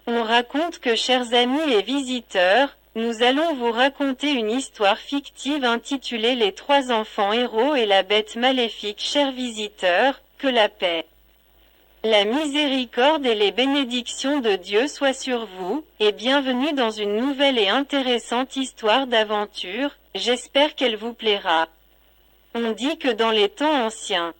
On raconte que, chers amis et visiteurs, nous allons vous raconter une histoire fictive intitulée Les 3 enfants héros et la bête maléfique. Chers visiteurs, que la paix, la miséricorde et les bénédictions de Dieu soient sur vous, et bienvenue dans une nouvelle et intéressante histoire d'aventure, j'espère qu'elle vous plaira. On dit que dans les temps anciens,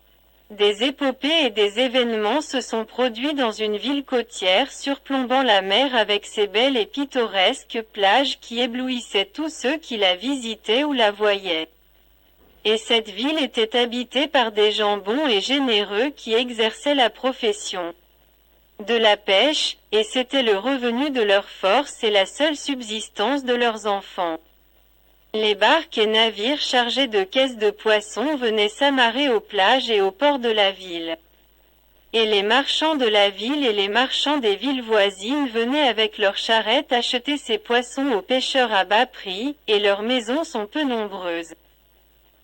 des épopées et des événements se sont produits dans une ville côtière surplombant la mer avec ses belles et pittoresques plages qui éblouissaient tous ceux qui la visitaient ou la voyaient. Et cette ville était habitée par des gens bons et généreux qui exerçaient la profession de la pêche, et c'était le revenu de leur force et la seule subsistance de leurs enfants. Les barques et navires chargés de caisses de poissons venaient s'amarrer aux plages et aux ports de la ville. Et les marchands de la ville et les marchands des villes voisines venaient avec leurs charrettes acheter ces poissons aux pêcheurs à bas prix, et leurs maisons sont peu nombreuses.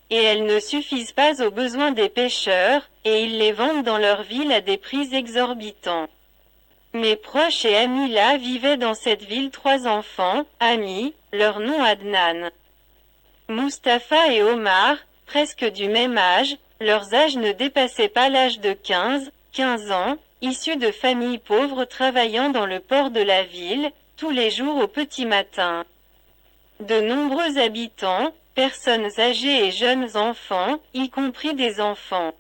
Et elles ne suffisent pas aux besoins des pêcheurs, et ils les vendent dans leur ville à des prix exorbitants. Mes proches et amis là vivaient dans cette ville 3 enfants, amis, leur nom Adnan, Mustapha et Omar, presque du même âge, leurs âges ne dépassaient pas l'âge de 15 ans, issus de familles pauvres travaillant dans le port de la ville, tous les jours au petit matin. De nombreux habitants, personnes âgées et jeunes enfants, y compris des enfants,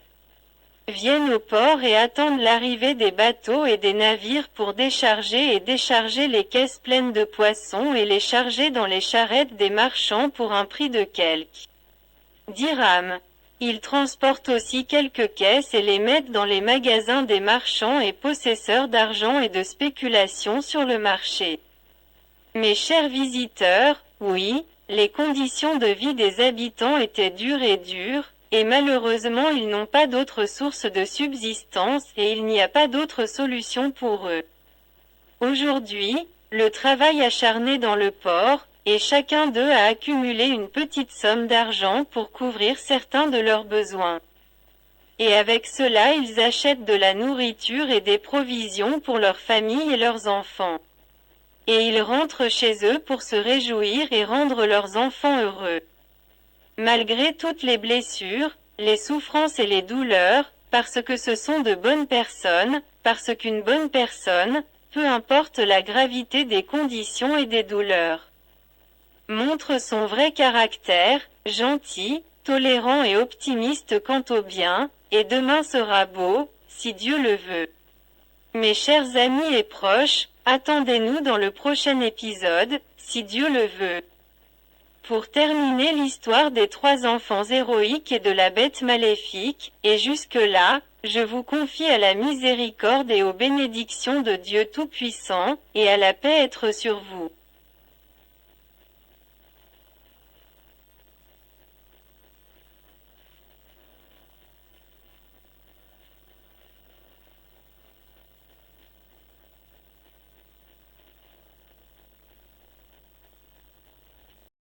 viennent au port et attendent l'arrivée des bateaux et des navires pour décharger et décharger les caisses pleines de poissons et les charger dans les charrettes des marchands pour un prix de quelques dirhams. Ils transportent aussi quelques caisses et les mettent dans les magasins des marchands et possesseurs d'argent et de spéculation sur le marché. Mes chers visiteurs, oui, les conditions de vie des habitants étaient dures et malheureusement ils n'ont pas d'autre source de subsistance et il n'y a pas d'autre solution pour eux. Aujourd'hui, le travail acharné dans le port, et chacun d'eux a accumulé une petite somme d'argent pour couvrir certains de leurs besoins. Et avec cela ils achètent de la nourriture et des provisions pour leur famille et leurs enfants. Et ils rentrent chez eux pour se réjouir et rendre leurs enfants heureux. Malgré toutes les blessures, les souffrances et les douleurs, parce que ce sont de bonnes personnes, parce qu'une bonne personne, peu importe la gravité des conditions et des douleurs, montre son vrai caractère, gentil, tolérant et optimiste quant au bien, et demain sera beau, si Dieu le veut. Mes chers amis et proches, attendez-nous dans le prochain épisode, si Dieu le veut. Pour terminer l'histoire des 3 enfants héroïques et de la bête maléfique, et jusque-là, je vous confie à la miséricorde et aux bénédictions de Dieu Tout-Puissant, et à la paix être sur vous.